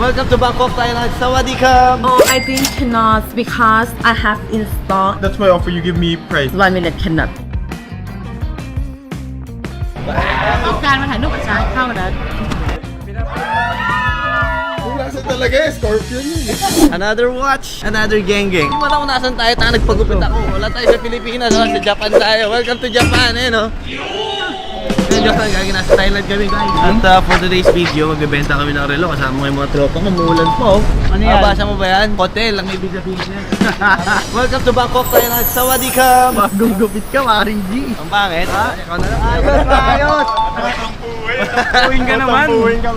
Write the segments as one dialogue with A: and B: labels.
A: Welcome to Bangkok, Thailand. Sawadee-khap.
B: Oh, I think cannot because I have in stock.
C: That's my offer. You give me price.
B: 1 minute cannot. การมาถ่ายรูปกับช้างเข้านะ
C: Nasa talaga eh, Scorpion yun.
A: Another watch, another geng-geng. Hindi mo alam kung nasan tayo, nagpagupit ako. Wala tayo sa Pilipinas, sa Japan tayo. Welcome to Japan, eh, no? Japan, gagi nasa Thailand kami, guys. At for today's video, magbebenta kami ng relo. Kasama mo yung mga tropa ko, muulan po. Ano yan? Basa mo ba yan? Hotel, ang ibig sabihin yan. Welcome to Bangkok, Thailand. Sawadee-khap. Bagong gupit ka, Maring G. Ang pangit. Ha? Ikaw na lang. Ayos!
C: Puwing ka naman. Puwing ka,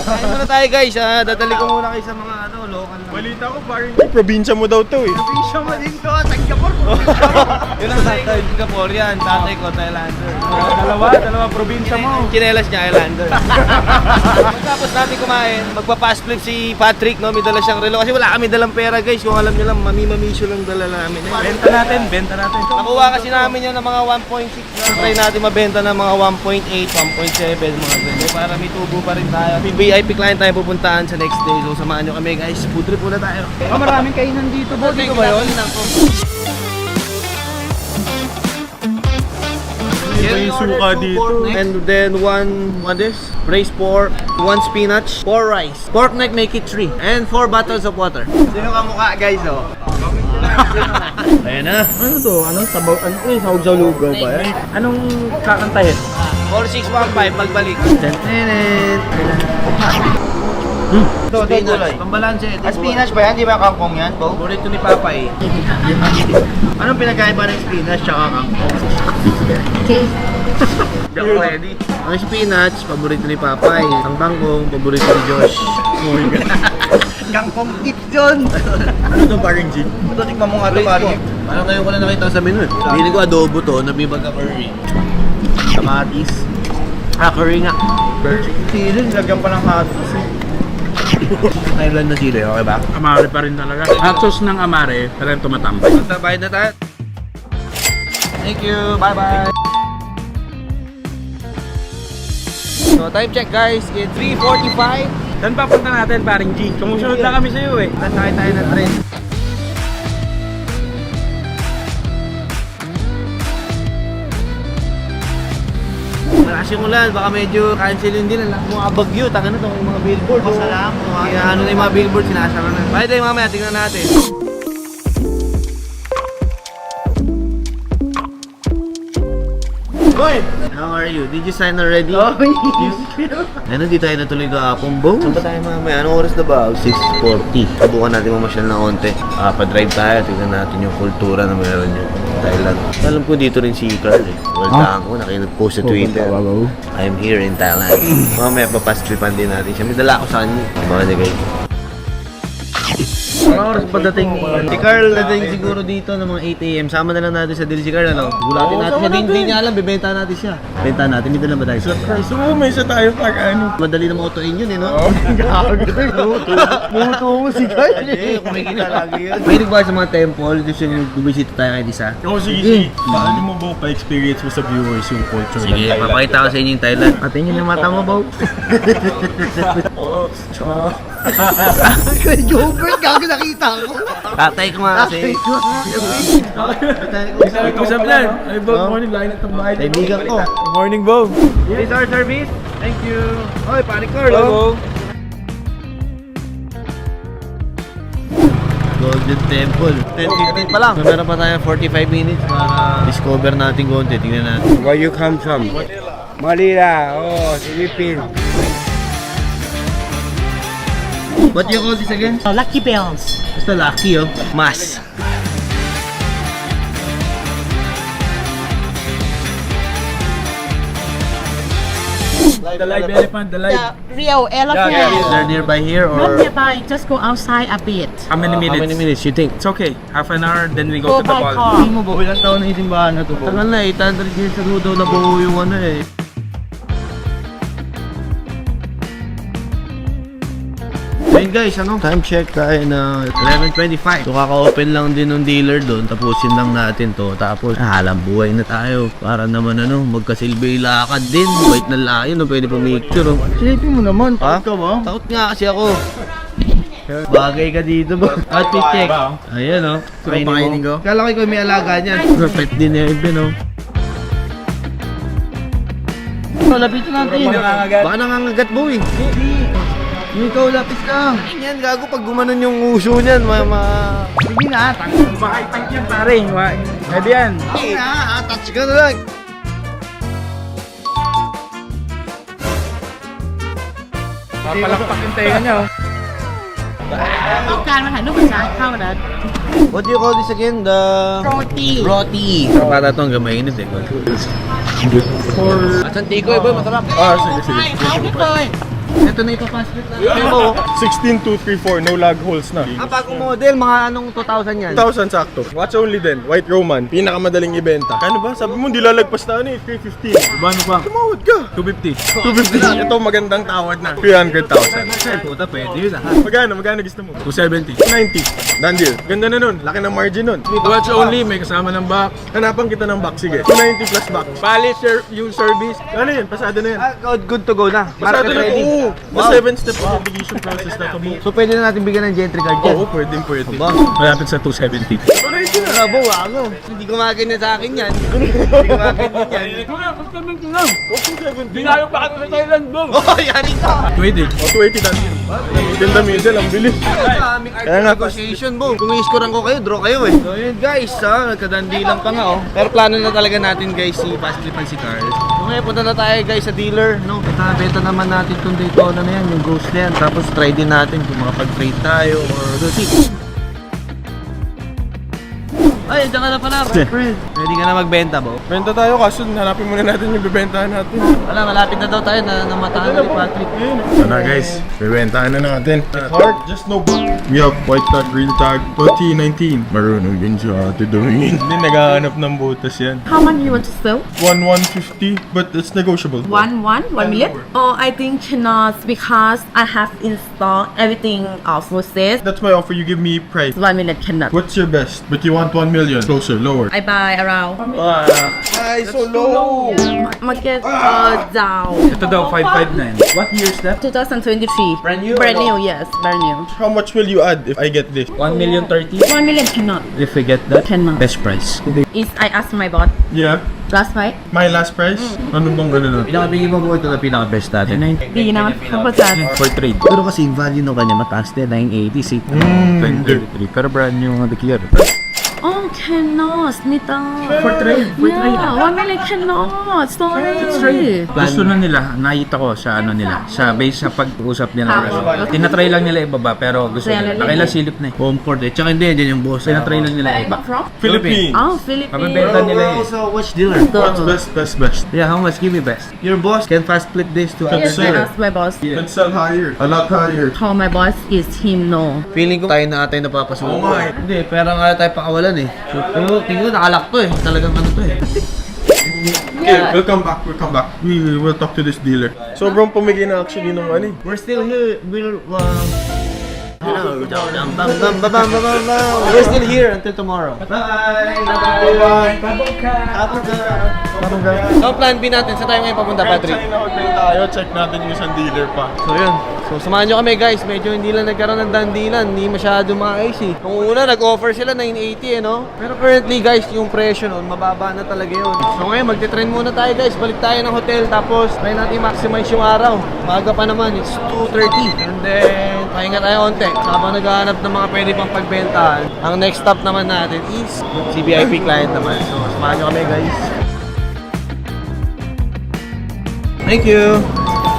A: Kain muna tayo, guys. Dadali ko muna kayo sa mga local na.
C: Balita ko parang probinsya mo daw to eh.
A: Probinsya mo din to, Singapore. Yun ang tatay, Singapore yan. Tatay ko, Thailander.
C: Dalawa probinsya mo.
A: Chinelas niya, Islander. Tapos natin kumain, magpa-fast flip si Patrick, no? May dala siyang relo. Kasi wala kami dalang pera, guys. Kung alam niyo lang, mami-mamisyo lang dala namin.
C: Benta natin.
A: Nakuha kasi namin yun ng mga 1.6. Try natin mabenta ng mga 1.8, 1.7, mga ganyan. Para may tubo pa rin tayo. May VIP client tayo pupuntahan sa next day. So samahan nyo kami, guys. Food trip muna tayo.
C: Maraming kainan dito. Dito ba yun? May suka dito.
A: And then what is? Braised pork, 1 spinach, 4 rice. Pork neck, make it 3. And 4 bottles of water. Sino ka mukha, guys, oh? Ayan na.
C: Ano to? Anong sabaw? Ano eh? Sahog sa lugaw ba yan? Anong kakantahin?
A: 4615, pagbalik. Tentenet.
C: Ito gulay.
A: Pambalanse.
C: Spinach ba yan? Di ba kangkong yan?
A: Paborito ni Papa eh.
C: Anong pinagkaiba ng spinach tsaka kangkong?
A: Hindi ako ready. Ang spinach, paborito ni Papa eh. Ang bangkong, paborito ni Josh.
C: Kangkong tip dyan! Ano to parang G? Ito, tikman mo nga ito parang.
A: Parang ngayon ko na nakita sa menu eh. Hindi ko adobo to, nabibag ka curry. Kamatis. Curry nga.
C: Sili, lagyan pa ng hot sauce eh.
A: Thailand na sila, okay ba?
D: Amare pa rin talaga. Hot sauce ng amare, pero yung tumatambay.
A: Bayad na tayo. Thank you, bye-bye. So time check guys, it's 3:45.
D: Saan papunta natin, paring G? Sumusunod na kami sa'yo eh.
A: Nasakay tayo ng train. Malakas yung ulan, baka medyo cancelin din ang mga bagyo. Taka na itong mga billboard.
C: Masalamat.
A: Kaya ano na yung mga billboard, sinasara na. Bye tayo mamaya, tingnan natin.
C: Boy!
A: How are you? Did you sign already?
C: Oh,
A: Ano, di tayo natuloy kahapon, Bo? Saan ba tayo mamaya? Anong oras na ba? 6:40. Subukan natin mamasyal na konti. Pa-drive tayo, tignan natin yung kultura na meron yung Thailand. Alam ko dito rin si Carl eh. Waltaan ko, nag-post sa Twitter. I'm here in Thailand. Mamaya papastripan din natin siya. May dala ako sa kanya. Mga nagay. Anong oras pa dating ni... Si Carl dating siguro dito ng mga 8 AM. Sama na lang natin sa deal si Carl, ano? Gulatin natin siya. Hindi niya alam, bibenta natin siya. Benta natin, hindi lang ba tayo?
C: Surprise! Oo, may isa tayo para ano.
A: Madali na mautuin yun eh, no?
C: Muto mo si Guy.
A: Hindi, kumikita lagi yun. May ba sa mga temple, gusto nyo bubisita tayo kay Disa?
C: Oo, sige. Paano mo ba pa-experience mo sa viewers yung culture ng
A: Sige,
C: Thailand?
A: papakita ko sa inyo yung Thailand. Patingin yung mata mo, Bo.
C: Kay Jobert, gago nakita ko.
A: Tatay ko nga kasi.
D: Usap lang. Ay, Bob, morning. Lain at tambahay.
A: Kaibigan ko.
D: Morning, Bob.
A: This our service.
D: Thank you.
A: Hoy, pare Carl.
D: Hello.
A: Golden Temple. 10:15 pa lang. So, meron pa tayo 45 minutes para discover natin konti. Tingnan natin.
D: Where you come from? Manila. Oh, Philippines.
A: What do you call this again?
B: Lucky bells.
A: Basta lucky, oh. Mas.
D: The live elephant, the live.
B: The real elephant.
A: They're nearby here
B: Not
A: or...
B: nearby, just go outside a bit.
D: How many minutes?
A: How many minutes you think?
D: It's okay. Half an hour, then we
B: Go
D: go to the
B: by
D: ball.
B: car.
A: Mo ba?
C: Ilang taon na yung simbahan na to, Bo?
A: Tagal na, 800 years ago daw nabuo yung ano eh. Ayun guys, time check tayo na 11:25. So kaka-open lang din ng dealer doon, tapusin lang natin to. Tapos halang buhay na tayo para naman magkasilbi lakad din. Wait na layo, pwede pumicture.
C: Silipin mo naman,
A: Ha?
C: takot ka ba?
A: Takot nga kasi ako. Bagay ka dito ba? Outfit check. Ayan
C: Pakainin ko?
A: Kala ko ikaw may alaga niyan. Perfect din yung Eben
C: Lapitan natin.
A: Baka nangangagat mo eh.
C: Ikaw, lapis ka.
A: Yan, gago pag gumanon yung uso niyan,
C: Sige na, baka itank yan pare. Pwede yan.
A: Sige na, touch ka na lang.
C: Papalakpak yung tenga niya.
B: การมาถ่ายรูปกับช้างเข้านะ
A: What do you call this again? The...
B: โรตี
A: Roti. Para itong gamainit eh. At Santico eh, boy, masarap.
C: Sige, sige.
B: เขาไม่เคย
A: Ito na ipapaslit na. Ano mo?
E: 16234, no lag holes na.
A: Bagong model, mga anong 2000 yan?
E: 2,000 sakto. Watch only din. White Roman. Pinakamadaling ibenta. Ano ba? Sabi mo, di lalagpas na 350.
C: Ano pa?
E: Tumawad ka.
C: 250.
E: 250. Ito magandang tawad na. 300,000.
A: Puta, pwede yun
E: Magkano gusto mo?
C: 270.
E: 90. Done deal. Ganda na nun. Laki ng margin nun.
C: Watch only, may kasama ng box.
E: Hanapan kita ng box. Sige. 290 plus box.
C: Bali, yung service.
E: Ano yan? Pasado na yan.
A: Good to go na.
E: Pasado
A: Market
E: na.
A: ready.
E: Oo. Mas 7-step application process na ito.
A: So pwede na natin bigyan ng gentry card yan.
E: Oo, pwede.
A: Ba?
C: Malapit sa 270.
A: Bravo, ako. Hindi gumaganyan sa akin yan. Hindi gumaganyan yan.
C: Binayo pa kami sa Thailand, bro.
A: Oh, yari ka.
C: 20.
E: O, 280 done deal. Ganda middle. Ang bilis.
A: Kaya nga, negotiation mo. Kung i-scorean ko kayo, draw kayo eh. So yun guys, nagkadandilan pa nga Pero plano na talaga natin guys si Paslipan si Carl. So ngayon, punta na tayo guys sa dealer, no? Beta naman natin itong Daytona na yan, yung Ghost na yan. Tapos try din natin kung makapag-trade tayo or see. Ay, dyan ka na pala, friend. Ready ka na magbenta, bo?
E: Benta tayo kaso hanapin muna natin yung bibentahan natin.
A: Wala, malapit na daw tayo na namatahan na ni Patrick.
E: Ano guys, bibentahan na natin. Heart, just no book. We have white tag, green tag, 2019. Marunong din siya ate dumingin. Hindi naghahanap ng butas yan.
B: How much you want to sell
E: 150, but it's negotiable.
B: 1 million? Oh, I think cannot because I have installed everything full set.
E: That's my offer, you give me price.
B: 1 million cannot.
E: What's your best? But you want 1 million. Closer, lower.
B: I buy around
E: Ay, so low!
B: market down.
C: Ito daw, 559. What year is that?
B: 2023.
A: Brand new?
B: Brand new, yes, brand new.
E: How much will you add if I get this?
C: 1,030,000.
B: 1 million cannot.
C: If we get that,
B: Cannot.
C: best price.
B: Is I asked my boss
E: Yeah.
B: last night.
E: My last price? Ano bang ganun?
A: Pinakabigay mo ito na pinaka-best natin.
B: ดีนะเขาประจัด
C: For trade.
A: Pero kasi yung value ng kanya mataas din, 980 seat.
C: 2033. Pero brand new nga declare.
B: Oh, cannot. Nita.
C: For trade.
B: Yeah, 1 million cannot. Sorry.
C: Gusto na nila, nakita ko sa sa base sa pag-usap nila. Tinatry lang nila ibaba pero gusto nila. Nakailasilip na eh.
A: Comfort eh. Tsaka hindi, yan yung boss.
C: Tinatry lang nila ibaba.
B: From?
E: Philippines.
B: Oh, Philippines.
C: Mabibenta nila eh.
A: Also, watch dealer.
E: What's best?
A: Yeah, how much? Give me best. Your boss can fast split this to
B: Yes,
E: Sir.
B: I asked my boss.
E: Let's sell higher. A lot higher.
B: Call my boss is him no.
A: Feeling ko tayo na atay napapasuko.
E: Oo nga eh.
A: Hindi, pera nga tayo pakawalan eh. So, pero tingin ko nakalak to eh. Talagang ano to eh.
E: Okay, we'll come back. We will talk to this dealer. Sobrang pumigay na actually nung ano eh.
A: We're still here. We're still here until tomorrow. Bye! So, plan B natin. Saan tayo ngayon papunta, Patrick?
E: China Hotel tayo. Check natin yung isang dealer pa.
A: So, yun. So, samahan nyo kami guys. Medyo hindi lang nagkaroon ng dandilan. Hindi masyado maayos eh. Nung una, nag-offer sila 980 eh, no? Pero currently guys, yung presyo nun, mababa na talaga yun. So, ngayon, magte-trend muna tayo guys. Balik tayo ng hotel. Tapos, try natin maximize yung araw. Maga pa naman. It's 2:30. And then, pahinga tayo onte. Habang naghahanap ng mga pwede pang pagbentahan. Ang next stop naman natin is CBIP client naman. So, samahan nyo kami guys. Thank you!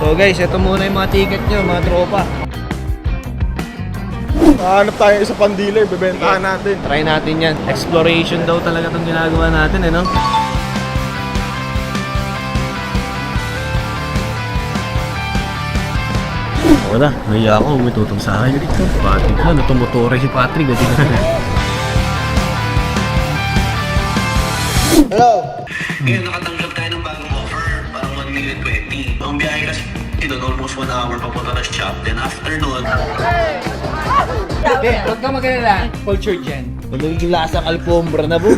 A: So guys, ito muna yung mga ticket nyo, mga tropa.
E: Hanap tayo isa pang dealer. Bibentahan natin.
A: Try natin yan. Exploration daw talaga itong ginagawa natin, eh, no? Wala, naiya ako. Umututong sa akin dito. Patrick na, natumutore si Patrick.
F: Hello! Ngayon nakatanggap tayo ng bagong offer, parang 1,020,000. Ang biyahe kasi
A: Doon almost 1 hour papunta na shop. Then after nun,
C: Huwag ka mag-alala. Culture dyan.
A: naging lasang alfombra na po.